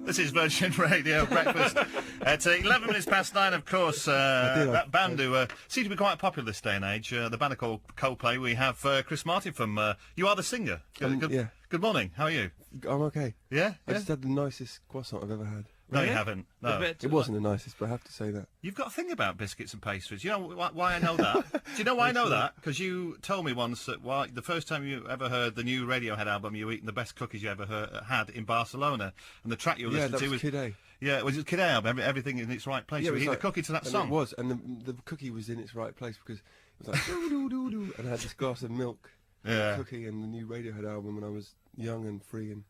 This is Virgin Radio Breakfast. It's 11 minutes past 9, of course. That band who seem to be quite popular this day and age. The band are called Coldplay. We have Chris Martin from You Are the Singer. Yeah. Good morning. How are you? I'm okay. Yeah? I just had the nicest croissant I've ever had. No, Really? you haven't. No. It wasn't the nicest, but I have to say that. You've got a thing about biscuits and pastries. You know why I know that? Do you know why I know that? Because you told me once that the first time you ever heard the new Radiohead album, you were eating the best cookies you ever had in Barcelona, and the track you were listening to was Kid A. Yeah, it was Kid A album, everything in its right place. Yeah, you it eat was the cookie to that and song. It was, and the cookie was in its right place because it was like doo-doo-doo-doo, and I had this glass of milk, cookie, and the new Radiohead album when I was young and free and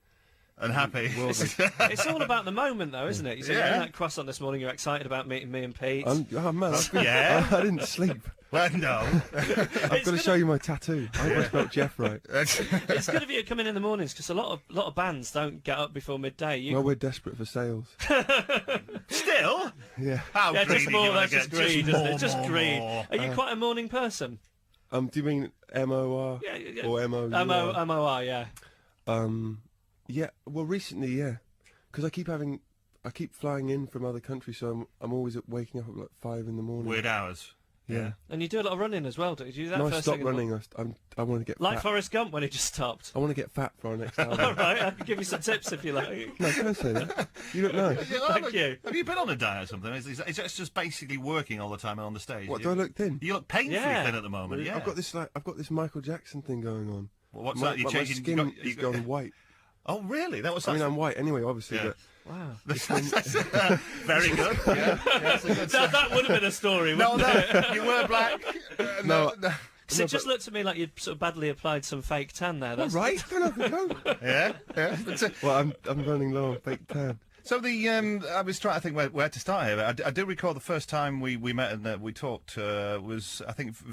happy. It's all about the moment, though, isn't it? You said you're having that croissant this morning. You're excited about meeting me and Pete. Oh man, Yeah. I didn't sleep. Well, no. I've got to show you my tattoo. I hope I spelled Geoff right. It's good of you to come in the mornings because a lot of bands don't get up before midday. Well, we're desperate for sales. Still? Yeah. How Yeah, greedy just more. you wanna That's just get? greed, isn't it? Just more, greed. more. Are you quite a morning person? Do you mean M-O-R Yeah. or M-O-U-R? M-O-R, yeah. Yeah. Well, recently, yeah, because I keep flying in from other countries, so I'm always waking up at like 5 in the morning. Weird hours. Yeah. And you do a lot of running as well, don't you? Do that No, I first stopped thing in the running. I want to get Like fat. Forrest Gump when he just stopped. I want to get fat for our next album. All right, I can give you some tips if you like. No, don't say that. You look nice. Thank you. Have you been on a diet or something? Is it just basically working all the time on the stage? What, do I look thin? You look painfully Yeah. thin at the moment. Yeah. I've got this Michael Jackson thing going on. Well, what's my, that? You're my changing. skin is going white. Oh, really? That was. I mean, I'm white anyway, obviously, Yeah. but Wow. Very good. Yeah, that's a good That would have been a story, No, wouldn't it? no, you were black. No. Because it just looked to me like you'd sort of badly applied some fake tan there. all That's right. No. Yeah, yeah. Well, I'm running low on fake tan. So I was trying to think where to start here. I do recall the first time we met and we talked was, I think, V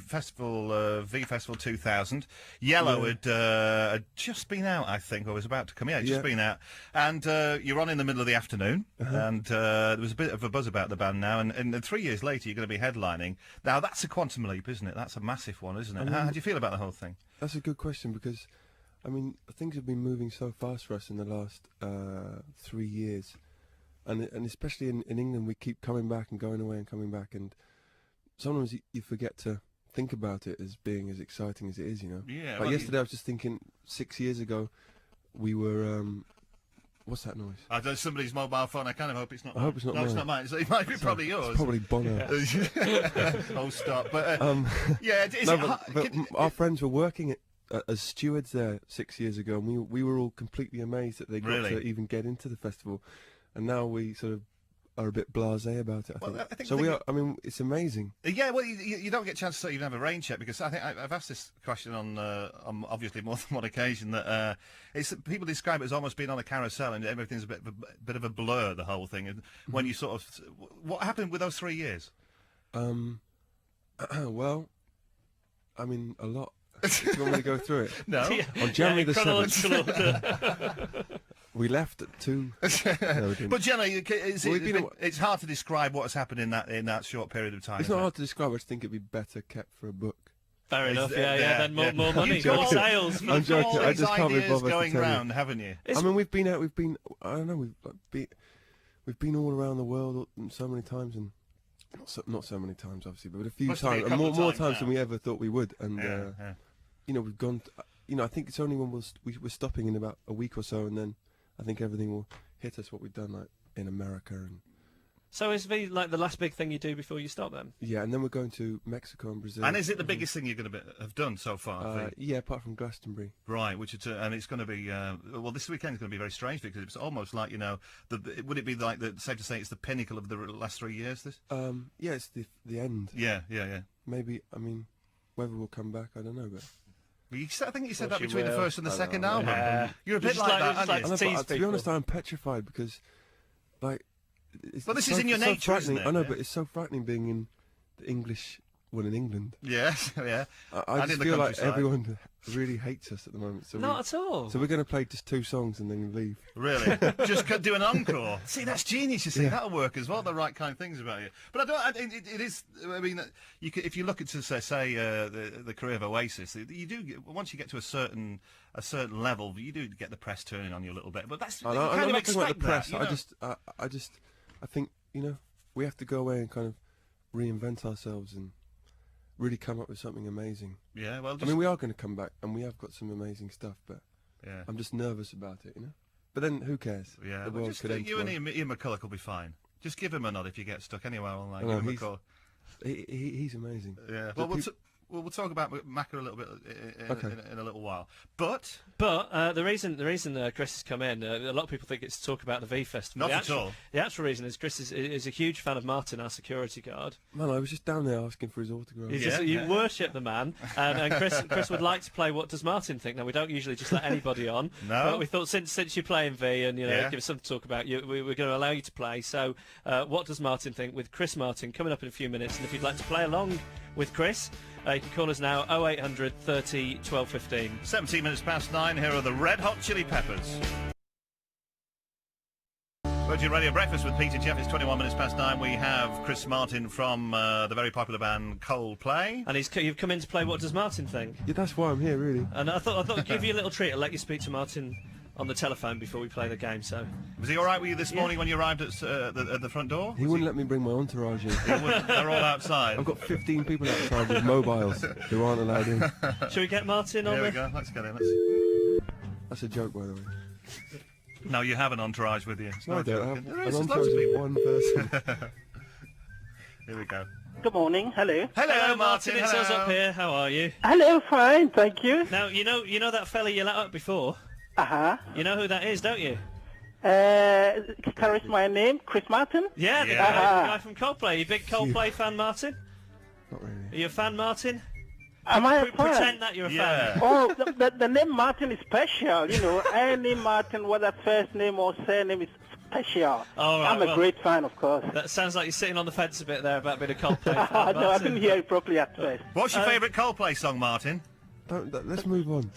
Festival 2000. Yellow had just been out, I think, or was about to come out. Just been out. And you're on in the middle of the afternoon, and there was a bit of a buzz about the band now, and 3 years later you're going to be headlining. Now, that's a quantum leap, isn't it? That's a massive one, isn't it? How do you feel about the whole thing? That's a good question because, I mean, things have been moving so fast for us in the last 3 years. And especially in England, we keep coming back and going away and coming back, and sometimes you forget to think about it as being as exciting as it is, you know. Yeah. Like well, yesterday, I was just thinking 6 years ago, we were. What's that noise? There's somebody's mobile phone. I kind of hope it's not. I hope it's not No, mine. it's not mine. It might be probably yours. It's probably Bono. Oh, stop. But yeah, but our friends were working as stewards there 6 years ago, and we were all completely amazed that they got to even get into the festival. And now we sort of are a bit blasé about it, I think. So we are. I mean, it's amazing. Yeah, well, you don't get a chance to even have a rain check because I think I've asked this question on obviously more than one occasion that people describe it as almost being on a carousel and everything's a bit of a blur, the whole thing. And when you sort of, what happened with those 3 years? Well, I mean, a lot. Do you want me to go through it? No. On January the 7th. chronological order. We left at 2. No, we didn't. But generally, it's hard to describe what has happened in that short period of time. It's not hard to describe. I just think it'd be better kept for a book. Fair enough. Yeah, Then more money, You've got more sales. I'm joking. All I these just can't be ideas bothered to going tell you. round, haven't you? I mean, we've been. I don't know. We've been all around the world so many times, and not so many times, obviously, but a few Must be a times, and couple more times times now. than we ever thought we would. And Yeah. you know, we've gone. You know, I think it's only when we're stopping in about a week or so, and then I think everything will hit us what we've done like in America and. So is V like the last big thing you do before you stop then? Yeah, and then we're going to Mexico and Brazil. And is it the biggest thing you're going to have done so far? Yeah, apart from Glastonbury. Right, and it's going to be well. This weekend is going to be very strange because it's almost like would it be like safe to say it's the pinnacle of the last 3 years? This? Yeah, it's the end. Yeah. Maybe I mean, whether we'll come back, I don't know, but. I think you said Well, that between the will. first and the I second know. album. Yeah. You're a bit Just like like- that, just aren't like you? I know, tease but to be people. honest, I'm petrified because, like. Well, this is in your nature, isn't frightening. it? I know, Yeah. but it's so frightening being in the English one in England. Yes, yeah. I And just in the feel like countryside. everyone really hates us at the moment. So Not at all. So we're going to play just 2 songs and then leave. Really? Just do an encore. See, that's genius, you see. That'll work as well, the right kind of things about you. But it is, I mean, you could, if you look at, say the career of Oasis, you do get, once you get to a certain level, you do get the press turning on you a little bit. But that's, I'm you kind not of talking about expect the press. that, I think, we have to go away and kind of reinvent ourselves and really come up with something amazing. Yeah, well, I mean, we are going to come back, and we have got some amazing stuff, but yeah. I'm just nervous about it, But then, who cares? Yeah, the well, world just, could end you and tomorrow. Ian McCulloch will be fine. Just give him a nod if you get stuck anywhere online. I know, Give him a call. He's amazing. Yeah. The Well, we'll talk about Macca a little bit in a little while. But the reason Chris has come in, a lot of people think it's to talk about the V Festival. Not at all. The actual reason is Chris is a huge fan of Martin, our security guard. Man, I was just down there asking for his autograph. You worship the man, and Chris would like to play What Does Martin Think? Now, we don't usually just let anybody on, No. but we thought since you're playing V and give us something to talk about, we're going to allow you to play. So, What Does Martin Think with Chris Martin coming up in a few minutes, and if you'd like to play along with Chris, you can call us now 0800 30 12 15. 17 minutes past 9. Here are the Red Hot Chili Peppers. Virgin Radio Breakfast with Peter Geoff. It's 21 minutes past 9. We have Chris Martin from the very popular band Coldplay. And you've come in to play What Does Martin Think? Yeah, that's why I'm here, really. And I thought I'd give you a little treat. I'll let you speak to Martin on the telephone before we play the game. So, Was he all right with you this morning when you arrived at the front door? He wouldn't let me bring my entourage in. They're all outside. I've got 15 people outside with mobiles who aren't allowed in. shall we get Martin on Here we the... go. Let's get in. That's a joke, by the way. No, you have an entourage with you. It's No, I not a don't. joke. I have There an is, there's entourage loads of of people. one person. Here we go. Good morning. Hello. Hello, Martin. It's us hello. up here. How are you? Hello. Fine. Thank you. Now, you know that fella you let up before? Uh-huh. You know who that is, don't you? Carries my name, Chris Martin. Yeah, the Yeah. guy from Coldplay. You a big Coldplay fan, Martin? Not really. Are you a fan, Martin? Am I a fan? Pretend that you're a fan. Oh, the name Martin is special. Any Martin, whether first name or surname, is special. All right, I'm a well- great fan, of course. That sounds like you're sitting on the fence a bit there about being a Coldplay fan, No, I Martin. didn't hear it properly at first. What's your favourite Coldplay song, Martin? Let's move on.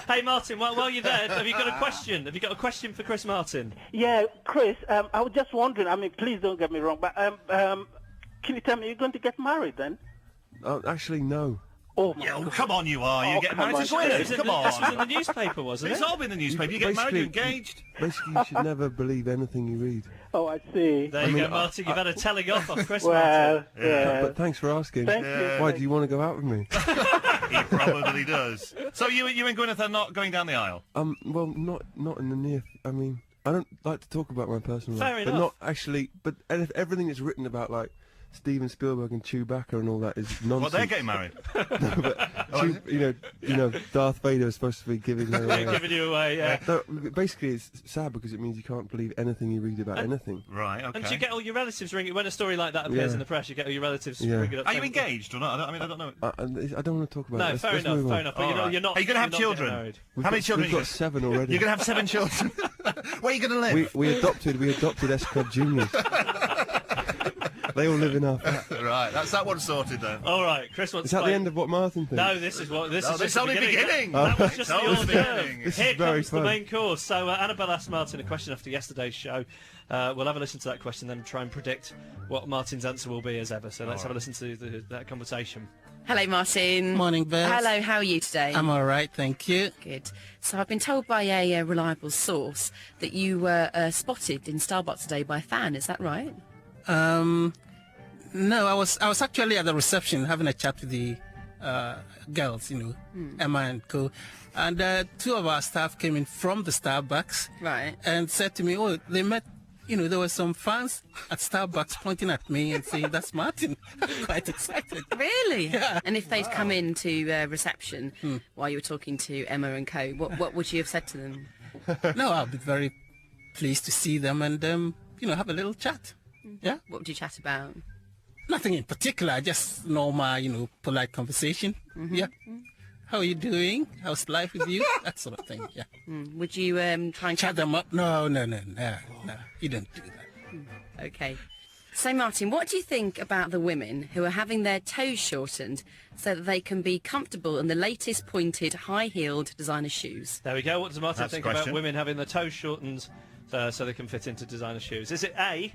Hey, Martin, while you're there, have you got a question? Have you got a question for Chris Martin? Yeah, Chris, I was just wondering, please don't get me wrong, but can you tell me, you're going to get married then? Actually, no. Oh, my Yeah, oh, God. come on, you are. You Oh, get come married on. to Gwyneth. This Come was in on. the newspaper, wasn't It's it? all been in the newspaper. You get married, you're Basically- engaged. Basically, you should never believe anything you read. Oh, I see. There you go, Martin. You've had a telling off Chris Well, Martin. yeah. But thanks for asking. Thank you. Why, do you want to go out with me? He probably does. So you and Gwyneth are not going down the aisle? Well, not in the near... I mean, I don't like to talk about my personal Fair life. enough. But not actually... But everything that's written about, like, Steven Spielberg and Chewbacca and all that is nonsense. Well, they're getting married. Darth Vader is supposed to be giving her away. Giving you away, yeah. No, basically, it's sad because it means you can't believe anything you read about anything. Right, okay. And do you get all your relatives ringing when a story like that appears Yeah. in the press? You get all your relatives Yeah. ringing up. Are you saying- engaged or not? I don't know. I don't want to talk about No, it. Let's fair move enough. on. Fair enough. But All you're not. right. You're not. Are you going to have you're not children? getting married. How many children? We've got 7 already. You're going to have 7 children? Where are you going to live? We adopted S Club Juniors. They all live in our flat. Right, that's that one sorted then. All right, Chris wants Is to that play. the end of what Martin thinks? No, this is No, just it's the only beginning. That was just It's the only hors beginning. d'oeuvre. This is Here very comes the fun. main course. So Annabelle asked Martin a question after yesterday's show. We'll have a listen to that question, then try and predict what Martin's answer will be as ever. So let's have a listen to that conversation. Hello, Martin. Morning, Beth. Hello, how are you today? I'm all right, thank you. Good. So I've been told by a reliable source that you were spotted in Starbucks today by a fan. Is that right? No, I was actually at the reception having a chat with the girls, Emma and co. And 2 of our staff came in from the Starbucks Right. and said to me, oh, they met, there were some fans at Starbucks pointing at me and saying, that's Martin. Quite excited. Really? Yeah. And if they'd come into reception while you were talking to Emma and co, what would you have said to them? No, I'll be very pleased to see them and, have a little chat. Yeah? What would you chat about? Nothing in particular, just normal, polite conversation. Yeah. How are you doing? How's life with you? That sort of thing, yeah. Would you try and Chat them up? No. You don't do that. Okay. So, Martin, what do you think about the women who are having their toes shortened so that they can be comfortable in the latest pointed, high-heeled designer shoes? There we go. What does Martin That's think the about question. women having their toes shortened so they can fit into designer shoes? Is it A?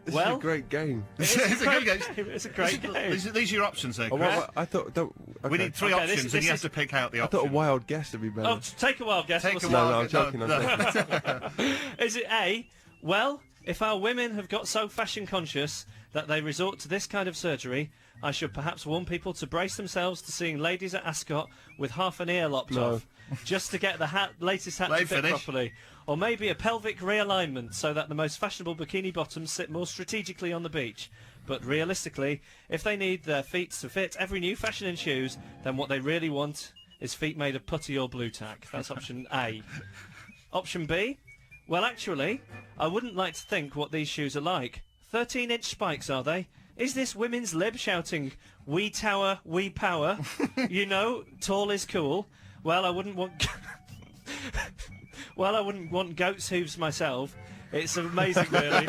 This well, is a great game. It's a great game. It's a great game. These are your options there, Oh, Chris. well, I thought... Don't, okay. We need three Okay, options, this and you have is- to pick out the I option. thought a wild guess would be better. Oh, take a wild guess. Take We'll a see. No, wild I'm joking. I'm joking. Is it A? Well, if our women have got so fashion conscious that they resort to this kind of surgery, I should perhaps warn people to brace themselves to seeing ladies at Ascot with half an ear lopped No. off, just to get the latest hat Late to fit finish. properly. Or maybe a pelvic realignment so that the most fashionable bikini bottoms sit more strategically on the beach. But realistically, if they need their feet to fit every new fashion in shoes, then what they really want is feet made of putty or blue tack. That's option A. Option B? Well, actually, I wouldn't like to think what these shoes are like. 13-inch spikes, are they? Is this women's lib shouting, "We tower, we power"? You know, tall is cool. Well, I wouldn't want... Well, I wouldn't want goat's hooves myself. It's amazing, really.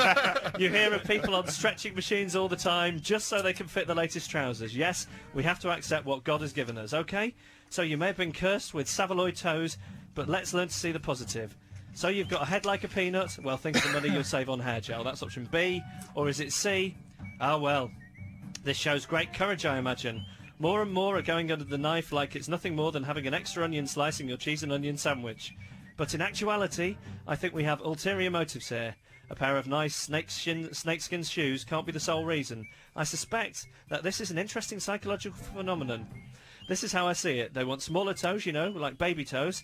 You hear of people on stretching machines all the time just so they can fit the latest trousers. Yes, we have to accept what God has given us, okay? So you may have been cursed with Savaloy toes, but let's learn to see the positive. So you've got a head like a peanut? Well, think of the money you'll save on hair gel. That's option B. Or is it C? Ah, well, this shows great courage, I imagine. More and more are going under the knife like it's nothing more than having an extra onion slice in your cheese and onion sandwich. But in actuality, I think we have ulterior motives here. A pair of nice snakeskin shoes can't be the sole reason. I suspect that this is an interesting psychological phenomenon. This is how I see it. They want smaller toes, you know, like baby toes.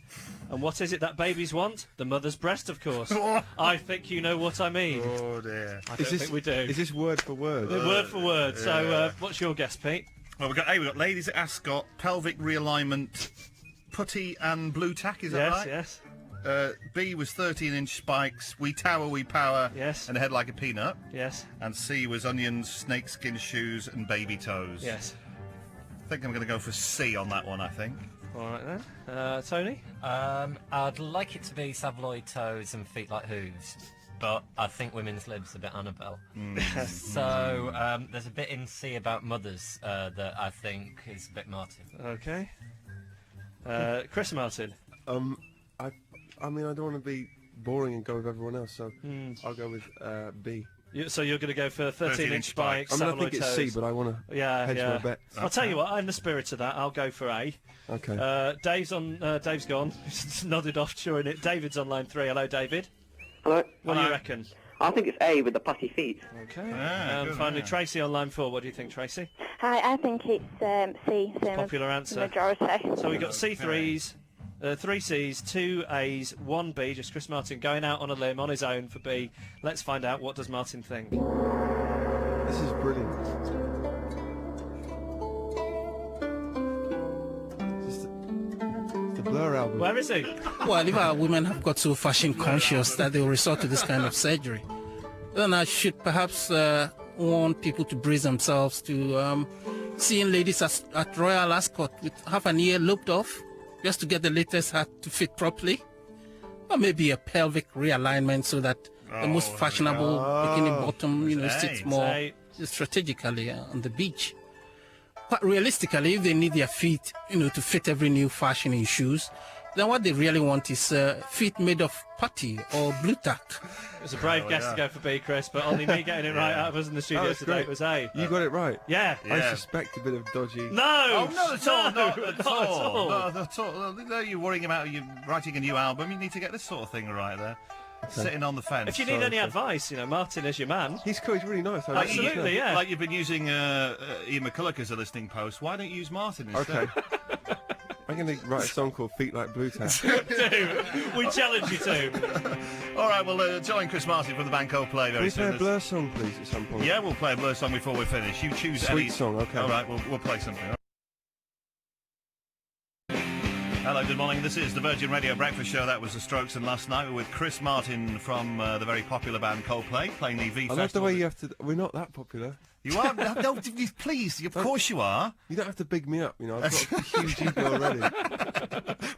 And what is it that babies want? The mother's breast, of course. I think you know what I mean. Oh, dear. I don't think we do. Is this word for word? Word for word. So, what's your guess, Pete? Well, we've got ladies at Ascot, pelvic realignment, putty and blue tack, is that Yes, right? yes. B was 13-inch spikes, we tower, we power, Yes. and a head like a peanut. Yes. And C was onions, snakeskin shoes, and baby toes. Yes. I think I'm going to go for C on that one, I think. All right, then. Tony? I'd like it to be Savaloy toes and feet like hooves, but I think women's libs a bit Annabelle. So there's a bit in C about mothers that I think is a bit Martin. Okay. Chris Martin? I mean, I don't want to be boring and go with everyone else, so I'll go with B. So you're going to go for 13-inch spikes, I mean, I Savaloy think it's C, toes. but I want to Yeah, hedge yeah. my bet. I'll tell you what, in the spirit of that, I'll go for A. Okay. Dave's gone. He's nodded off during it. David's on line 3. Hello, David. Hello. What do you reckon? I think it's A with the putty feet. Okay. Ah, And good, finally, yeah. Tracy on line 4. What do you think, Tracy? Hi, I think it's C, same Popular as the answer. majority. So we got C3s, 3 C's, 2 A's, 1 B. Just Chris Martin going out on a limb on his own for B. Let's find out, what does Martin think? This is brilliant. It's the Blur album. Where is he? Well, if our women have got so fashion conscious that they will resort to this kind of surgery, then I should perhaps want people to brace themselves to seeing ladies at Royal Ascot with half an ear lopped off, just to get the latest hat to fit properly. Or maybe a pelvic realignment so that the most fashionable bikini bottom, sits more strategically on the beach. But realistically, if they need their feet, to fit every new fashion in shoes, then what they really want is feet made of putty or blue tack. It was a brave guess to go for B, Chris, but only me getting it right out of us in the studio that's today. great. It was A. You got it right. Yeah. I suspect a bit of dodgy. No! Oh, not at all, No, not at all. Not at all. No, you're worrying about you writing a new album. You need to get this sort of thing right there. Sitting on the fence. If you need any advice, Martin is your man. He's cool. He's really nice. Absolutely, yeah. Like you've been using Ian McCulloch as a listening post. Why don't you use Martin instead? Okay. I'm going to write a song called Feet Like Blue Tack. We challenge you to. All right, well, join Chris Martin from the band Coldplay Can very we play soon. a Blur song, please, at some point? Yeah, we'll play a Blur song before we finish. You choose Sweet any song, okay. All right, we'll play something. Hello, good morning. This is the Virgin Radio Breakfast Show. That was the Strokes, and last night we were with Chris Martin from the very popular band Coldplay, playing the V I Festival. love the way you have to... We're not that popular. You are? No, please. Of course you are. You don't have to big me up. You know, I've got a huge ego already.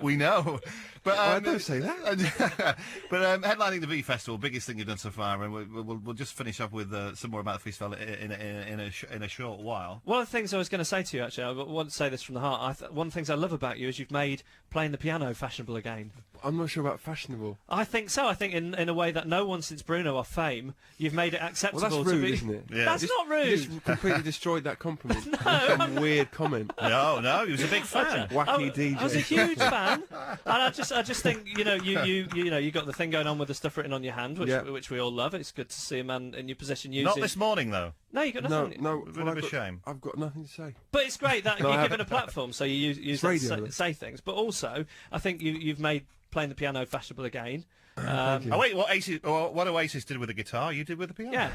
We know. But I don't say that. But headlining the V Festival, biggest thing you've done so far, and we'll just finish up with some more about the festival in a short while. One of the things I was going to say to you, actually, I want to say this from the heart. One of the things I love about you is you've made playing the piano fashionable again. I'm not sure about fashionable. I think so. I think in a way that no one since Bruno off Fame, you've made it acceptable. Well, that's rude, to be... isn't it? Yeah. That's not rude. You just completely destroyed that compliment. Some weird comment. No, he was a big fan. Wacky DJ. I was a huge fan, and I just think you got the thing going on with the stuff written on your hand, which we all love. It's good to see a man in your position use Not it. this morning though. No, you got nothing. No, A bit of a shame. I've got nothing to say. But it's great that No, you're I given a platform, so you use that to say things. But also, I think you've made playing the piano fashionable again. Oh wait, what Oasis did with the guitar, you did with the piano? Yeah.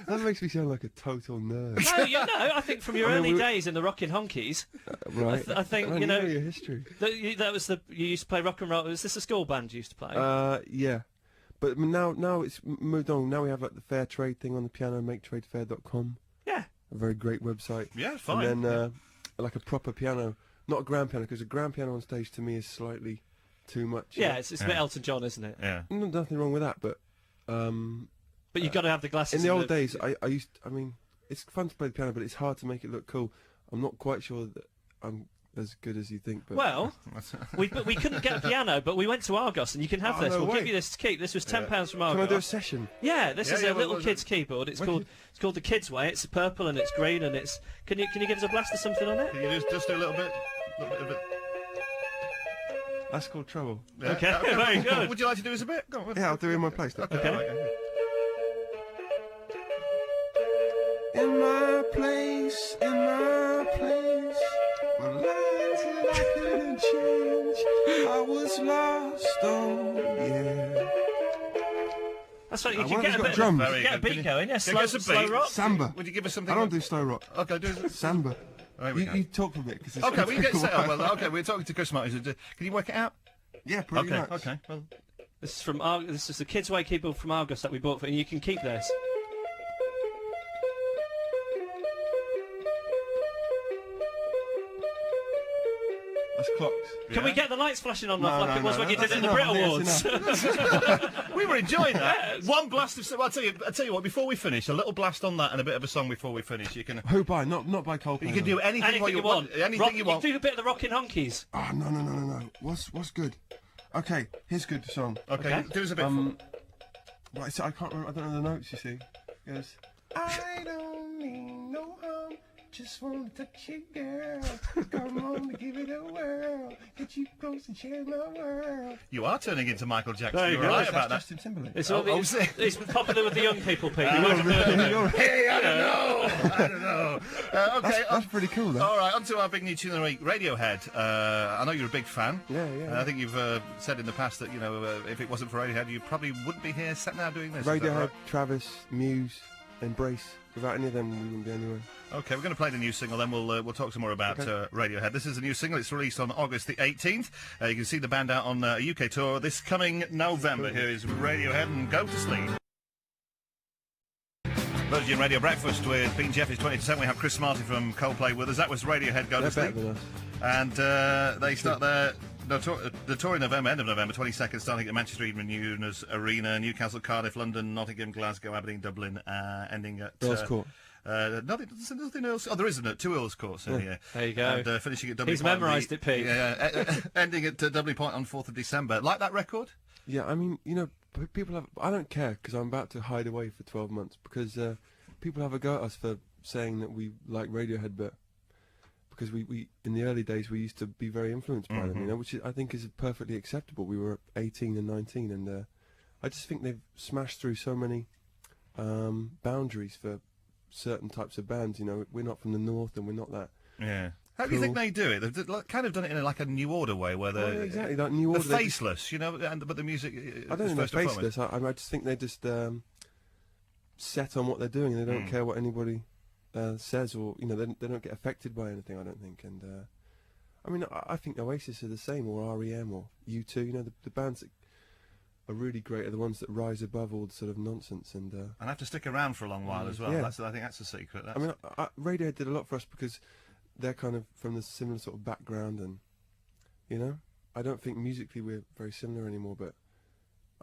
That makes me sound like a total nerd. No, I think from your early days in the Rockin' Honkies, Right. I think I know your history. that was you used to play rock and roll. Was this a school band you used to play? Yeah. But now it's moved on. Now we have like the fair trade thing on the piano, maketradefair.com. Yeah. A very great website. Yeah, fine. And then like a proper piano, not a grand piano, because a grand piano on stage to me is slightly too much. Yeah, it's a bit Elton John, isn't it? Yeah. Nothing wrong with that, but you've got to have the glasses. in the old days, I mean, it's fun to play the piano, but it's hard to make it look cool. I'm not quite sure that I'm as good as you think. But well, we couldn't get a piano, but we went to Argos, and you can have this. No we'll way. give you this to keep. This was £10 from Argos. Can I do a session? Yeah, this is a little well, kid's keyboard. It's called the Kids Way. It's purple and it's green and it's. Can you give us a blast of something on it? Can you just do a little bit? That's called trouble. Yeah. Okay, very good. Would you like to do us a bit? Go on. Yeah, I'll do it in my place. Okay. In my place, my life I couldn't change. I was lost, oh yeah. That's right. You Why can have get you a got bit. drums? Very Get a good. beat going. Yeah, Give us a slow beat. rock. Samba. Would you give us something? I don't do slow rock. Okay, do it. Samba. There we go. You talk a bit. Cause it's Okay, gonna well, you take get a set up. while. Well, okay, we're talking to Chris Martin. Can you work it out? Yeah, pretty much. Okay. Well, This is from this is the Kids Way keyboard from Argos that we bought for you. You can keep this. That's clocks. Can we get the lights flashing on No, like it was when you did that's it at the Brit enough, Awards? that's we were enjoying that. One blast of. I'll tell you what. Before we finish, a little blast on that and a bit of a song before we finish. You can. Who by? Not by Coldplay. You can do anything Anything you want. Anything you want. You can do a bit of the Rockin' Honkies. Oh, no. What's good? Okay, here's good song. Okay, do us a bit. Right, so I can't remember. I don't know the notes. You see, it goes. I don't need no harm. Just want to touch you, girl. Come on, give it a whirl. Get you close and share my world. You are turning into Michael Jackson. There you You're go. right about that. Justin Timberlake. It's, it's popular with the young people, Pete. You might have heard of it. Hey, I don't know. Okay, That's pretty cool, though. all right, on to our big new tune of the week, Radiohead. I know you're a big fan. Yeah. I think you've said in the past that, if it wasn't for Radiohead, you probably wouldn't be here sat now doing this. Is that Radiohead, right? Travis, Muse, Embrace. Without any of them, we wouldn't be anywhere. Okay, we're going to play the new single, then we'll talk some more about Radiohead. This is a new single. It's released on August the 18th. You can see the band out on a UK tour this coming November. Here is Radiohead and Go to Sleep. Virgin Radio Breakfast with Pete and Geoff is 20%. We have Chris Martin from Coldplay with us. That was Radiohead, Go to They're Sleep. better than us. And they start the tour in November, end of November, 22nd, starting at Manchester Eden Arena, Newcastle, Cardiff, London, Nottingham, Glasgow, Aberdeen, Dublin, ending at... Earls Court. Nothing else. Oh, there isn't it. 2 Earls Courts. Yeah. There you go. And finishing at Dublin He's Point. memorised it, Pete. Yeah, ending at Dublin Point on 4th of December. Like that record? Yeah, I mean, people have... I don't care, because I'm about to hide away for 12 months, because people have a go at us for saying that we like Radiohead, but... Because we in the early days, we used to be very influenced by them, which I think is perfectly acceptable. We were 18 and 19, and I just think they've smashed through so many boundaries for certain types of bands. We're not from the north, and we're not that. Yeah. How do you think they do it? They've kind of done it in like a New Order way, where they're exactly like New Order. They're faceless, but the music. I don't think they're faceless. I just think they're just set on what they're doing, and they don't care what anybody says, or they don't get affected by anything. I don't think, and I mean, I think Oasis are the same, or REM, or U2. The bands that are really great are the ones that rise above all the sort of nonsense and have to stick around for a long while as well. Yeah. I think that's the secret. I mean, Radiohead did a lot for us because they're kind of from the similar sort of background, and you know, I don't think musically we're very similar anymore, but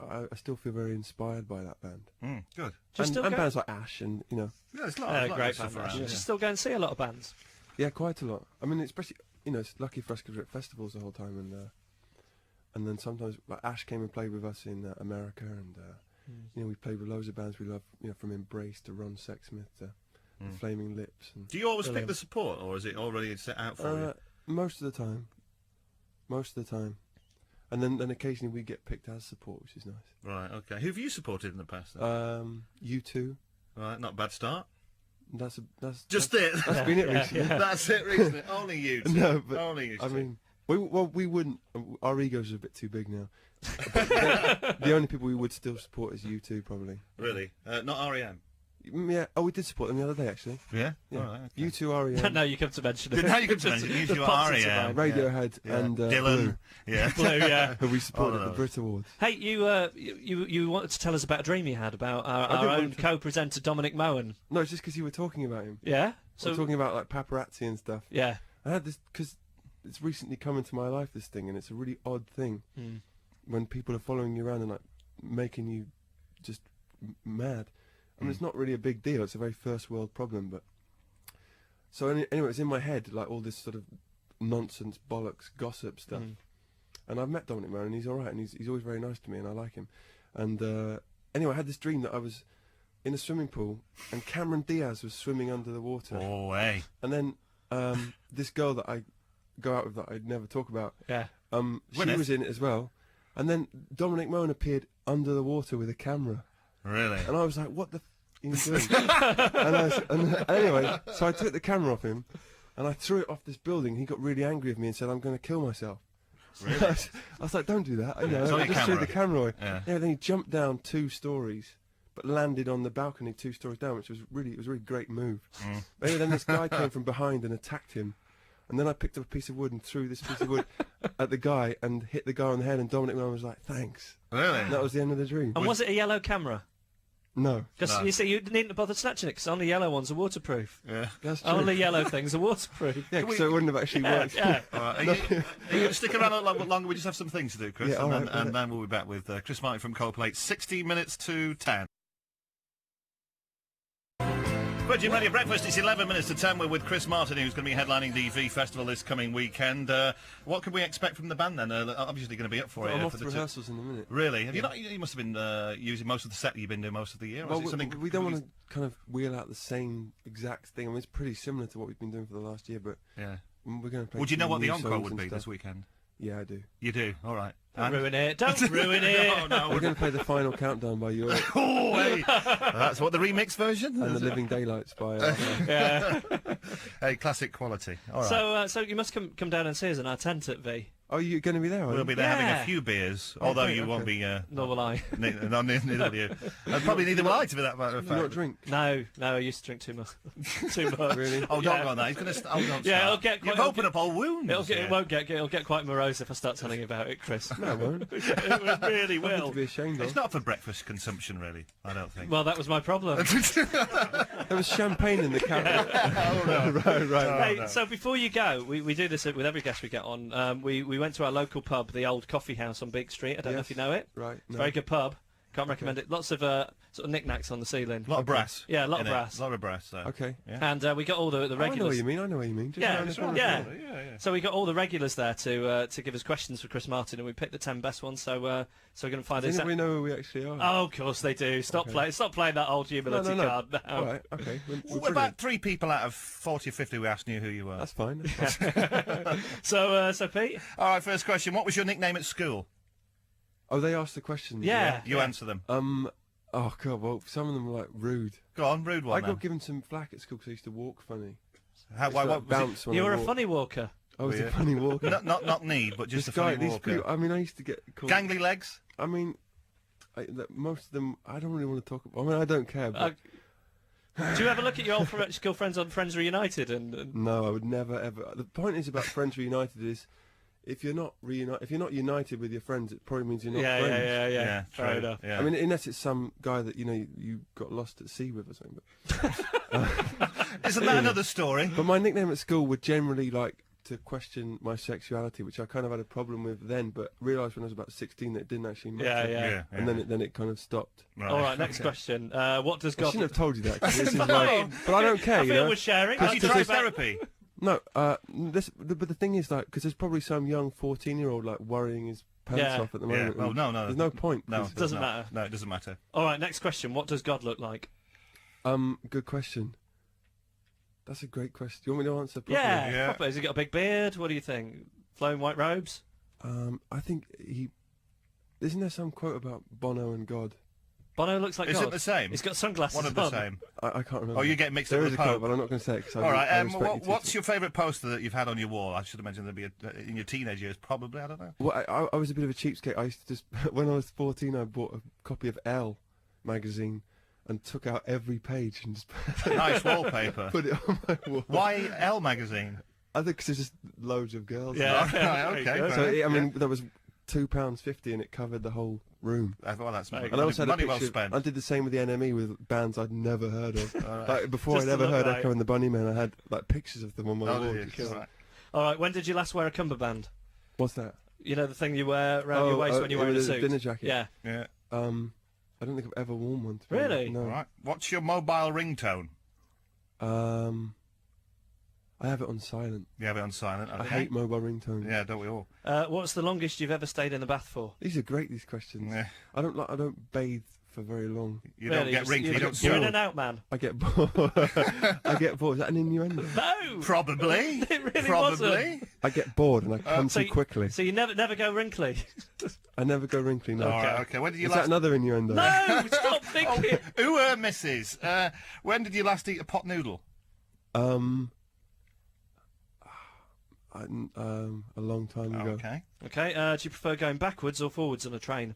I still feel very inspired by that band. Good. And bands like Ash, and you know. Yeah, it's a lot of great stuff band. around. You still go and see a lot of bands. Yeah, quite a lot. I mean, especially, you know, it's lucky for us because we're at festivals the whole time, and then sometimes like Ash came and played with us in America, and you know, we played with loads of bands we love, you know, from Embrace to Ron Sexsmith to the Flaming Lips. And do you always pick the support, or is it already set out for you? Most of the time. And then occasionally we get picked as support, which is nice. Right, okay. Who have you supported in the past then? U2. Right, not a bad start. That's Just it. That's been it recently. That's it recently. Only you two. No, but only you two. I mean, we wouldn't. Our egos are a bit too big now. The only people we would still support is U2, probably. Really? Not R.E.M.? Yeah. Oh, we did support them the other day, actually. Yeah? Yeah. All right, okay. U2, R.E.M. Now you come to mention it. Now you come to mention it. The U2, pops R.E.M. into mind. Radiohead Yeah. and Dylan. Blue, Yeah. Blue, yeah. who we supported Oh, at the Brit Awards. Hey, you wanted to tell us about a dream you had about our did want own to- co-presenter Dominic Moen. No, it's just because you were talking about him. Yeah. So we're talking about like paparazzi and stuff. Yeah. I had this because it's recently come into my life, this thing, and it's a really odd thing when people are following you around and like making you just mad. I mean, it's not really a big deal. It's a very first world problem, but so anyway, it's in my head, like all this sort of nonsense, bollocks, gossip stuff. And I've met Dominic Moen, and he's all right, and he's always very nice to me, and I like him. And anyway, I had this dream that I was in a swimming pool, and Cameron Diaz was swimming under the water. Oh, hey. And then this girl that I go out with that I'd never talk about, Yeah. she was in it as well. And then Dominic Moen appeared under the water with a camera. Really? And I was like, what the f*** are you doing? and anyway, so I took the camera off him, and I threw it off this building. He got really angry with me and said, I'm going to kill myself. Really? I was like, don't do that. You know, It's on I your just threw camera. the camera away. Yeah. Then he jumped down 2 stories, but landed on the balcony 2 stories down, which was really, it was a really great move. Anyway, then this guy came from behind and attacked him. And then I picked up a piece of wood and threw this piece of wood at the guy and hit the guy on the head, and Dominic Moen was like, thanks. Really? And that was the end of the dream. And was it a yellow camera? No. Because No. you see, you needn't bother snatching it because only yellow ones are waterproof. Yeah. That's true. Only yellow things are waterproof. Yeah, so it wouldn't have actually worked. Yeah. All right. Are you going to stick around a little longer? We just have some things to do, Chris. Yeah, all and, right, and then we'll be back with Chris Martin from Coldplay. 60 minutes to 10. Virgin Radio Breakfast, it's 11 minutes to 10. We're with Chris Martin, who's going to be headlining the V Festival this coming weekend. What can we expect from the band then? Obviously going to be up for it. I'm off for to the rehearsals in a minute. Really? Have you not? You must have been using most of the set that you've been doing most of the year. Or Well, is it something we don't want to kind of wheel out the same exact thing. I mean, it's pretty similar to what we've been doing for the last year, but Yeah. we're going to play Would you know some what the new encore songs would and be this stuff. weekend? Yeah, I do. You do? All right. Don't ruin it. Don't ruin it. Oh, no. We're going to play the final countdown by Europe Oh, hey. That's what the remix version? and the Living Daylights by. Yeah. Hey, classic quality. All right. So you must come down and see us in our tent at V. Oh, you're going to be there? Are We'll you? be there having Yeah. a few beers, although great, you won't okay. be... Nor will I. neither will you. And probably neither will I, to be that matter of You not fact. drink? No, I used to drink too much. Too much. Really? Oh, don't go on that. He's going to... Oh, don't Yeah, start. it'll get quite- You've opened up all wounds. It'll get quite morose if I start telling you about it, Chris. No, it won't. It really Nothing will. to be ashamed It's of. not for breakfast consumption, really, I don't think. Well, that was my problem. There was champagne in the cabinet. Oh, no. right. Hey, so before you go, we do this with every guest we get on. We went to our local pub, the Old Coffee House on Beak Street. I don't know if you know it. Right. It's a No. very good pub. Can't recommend it. Lots of sort of knickknacks on the ceiling. A lot of brass. Yeah, a lot of in it. brass. A lot of brass, so. Okay. Yeah. And we got all the Oh, I know regulars. what you mean. I know what you mean. Just Yeah, around the corner. yeah. Yeah. So we got all the regulars there to give us questions for Chris Martin, and we picked the 10 best ones. So we're going to find Does this. anybody know who we actually are? Oh, of course they do. Stop playing that old humility no. card now. All right. Okay. We're Well, brilliant. about 3 people out of 40 or 50 who asked knew who you were. That's fine. That's fine. So Pete. All right, first question. What was your nickname at school? Oh, they asked the question. Yeah. You answer them. Oh god. Well, some of them were like rude. Go on, rude one I then. got given some flack at school because I used to walk funny. How, why, Like what was bounce when You I were a walked. funny walker. I was Were a you? funny walker. it? Not knee, but just This a guy, funny these walker. people. I mean, I used to get called. Gangly legs? I mean, most of them. I don't really want to talk about. I mean, I don't care. But Do you ever look at your old school friends on Friends Reunited? And no, I would never ever. The point is about Friends Reunited is if you're not united with your friends, it probably means you're not Yeah, friends. yeah. true. Fair enough. Yeah. I mean, unless it's some guy that you got lost at sea with or something. Isn't that another story? But my nickname at school would generally like to question my sexuality, which I kind of had a problem with then, but realised when I was about 16 that it didn't actually matter. Yeah. And then it kind of stopped. Right. All right, next question. What does I God... shouldn't have told you that. 'Cause this is Fine. like, but I don't care. I you feel know? we're sharing. Have you tried therapy? No, but the thing is, like, because there's probably some young 14-year-old like worrying his pants off at the Yeah. moment. Well, no. There's no point. No, 'cause- Doesn't matter. No, it doesn't matter. All right, next question. What does God look like? Good question. That's a great question. Do you want me to answer properly? Yeah, proper. Has he got a big beard? What do you think? Flowing white robes? I think he... Isn't there some quote about Bono and God? Bono looks like Is God. it the same? He's got sunglasses One of the on. same. I can't remember. Oh, you get mixed There up is with a the quote, Pope. but I'm not going to say it because All right. I respect you What's too. your favourite poster that you've had on your wall? I should imagine there'd be in your teenage years, probably. I don't know. Well, I was a bit of a cheapskate. I used to just... When I was 14, I bought a copy of Elle magazine and took out every page and just Nice wallpaper. put it on my wall. Why Elle magazine? I think 'cause there's just loads of girls. Yeah. Right, okay. Very So, fair I enough. mean, that was £2.50 and it covered the whole room. Well, that's money, And I also had a money well picture. spent. I did the same with the NME with bands I'd never heard of. Like, before Just I'd to ever look heard like- Echo and the Bunnymen, I had like pictures of them on my Oh, wall. did you? All right. All right, when did you last wear a cummerbund? What's that? You know, the thing you wear around your waist when you're wearing a with suit? dinner jacket. Yeah. Yeah. I don't think I've ever worn one. To be Really? honest. No. All right. What's your mobile ringtone? I have it on silent. You have it on silent. I Okay. hate mobile ringtones. Yeah, don't we all? What's the longest you've ever stayed in the bath for? These are great. These questions. Yeah. I don't bathe for very long. You don't Really? get wrinkly. You don't You're in snore. and out, man. I get bored. I get bored. Is that an innuendo? No! Probably. It really Probably. wasn't. I get bored and I come So too you- quickly. So you never go wrinkly? I never go wrinkly. No. All right. Okay. When did you Is that last? another innuendo? No! Stop thinking! Mrs. When did you last eat a pot noodle? A long time ago. Okay. Okay, do you prefer going backwards or forwards on a train?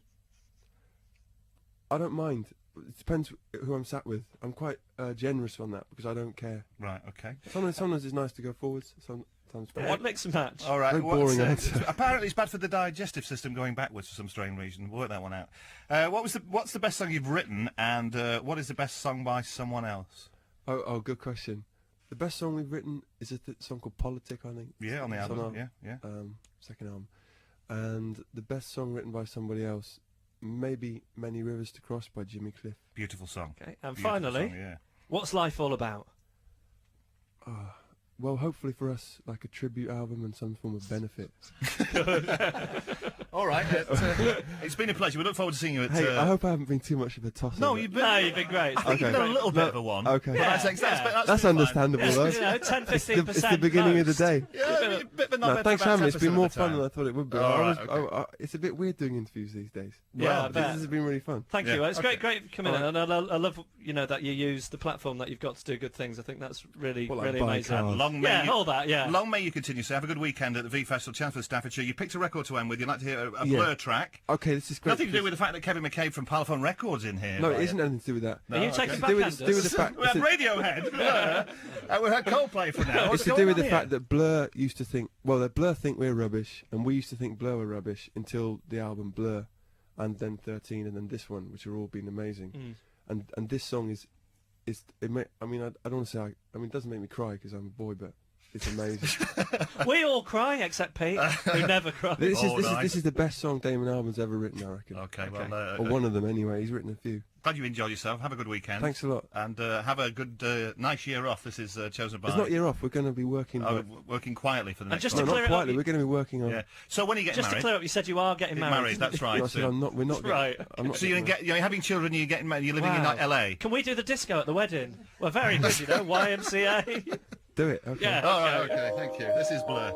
I don't mind. It depends who I'm sat with. I'm quite generous on that because I don't care. Right. Okay. Sometimes it's nice to go forwards. Sometimes better. What mix and match? All right. Very boring answer. Apparently, it's bad for the digestive system going backwards for some strange reason. We'll work that one out. What's the best song you've written, and what is the best song by someone else? Oh, good question. The best song we've written is a song called Politic, I think. Yeah, on the It's album. our, Yeah. second album. And the best song written by somebody else, maybe Many Rivers to Cross by Jimmy Cliff. Beautiful song. Okay, and Beautiful finally, song, yeah. what's life all about? Well, hopefully for us, like a tribute album and some form of benefit. All right. It's been a pleasure. We look forward to seeing you at. Hey, I hope I haven't been too much of a tosser. No, but- you've been. No, you've been great. I think you've Okay. done a little bit of a one. Okay. Yeah, That's That's been understandable, though. You know, 10, 15%. It's the beginning of the day. Fine. Yeah, a bit of a No, knob thanks for about having me. It's 10% been of more the fun time. than I thought it would be. All right, okay. It's a bit weird doing interviews these days. Yeah, I This bet. has been really fun. Thank Yeah, you. It's okay. great coming in, and I love that you use the platform that you've got to do good things. I think that's really Well, like really buy amazing. cars. And long may Yeah, you, all that. Yeah. Long may you continue. So have a good weekend at the V Festival, Chelmsford, Staffordshire. You picked a record to end with. You'd like to hear a Yeah. Blur track. Okay, this is great. Nothing to do because- with the fact that Kevin McCabe from Parlophone Records in here. No, it right? isn't anything to do with that. Are you okay. taking It's to do with backhanders? the fact. We had Radiohead. Blur. We had Coldplay for now. What's It's to going do with on the here? fact that Blur used to think, well, that Blur think we're rubbish, and we used to think Blur were rubbish until the album Blur, and then 13, and then this one, which have all been amazing. And this song is I mean, I don't want to say, I mean, it doesn't make me cry because I'm a boy, but it's amazing. We all cry except Pete, who never cries. this Oh, nice. is the best song Damon Albarn's ever written, I reckon. Okay, well, Or one of them anyway. He's written a few. glad you enjoyed yourself. Have a good weekend. Thanks a lot. And have a good, nice year off. This is chosen by. It's not year off. We're going to be working. working quietly for the And next just no, to one. clear not it up, quietly. We're going to be working on. Yeah. So when are you getting Just to married? clear up, you said you are getting married. That's right. I said so I'm not. We're not. Right. I'm not so you're, getting you're having children. You're getting married. You're living Wow. in like, LA. Can we do the disco at the wedding? Well, very good, YMCA. Do it. Okay. Yeah. Oh, okay. Thank you. This is Blur.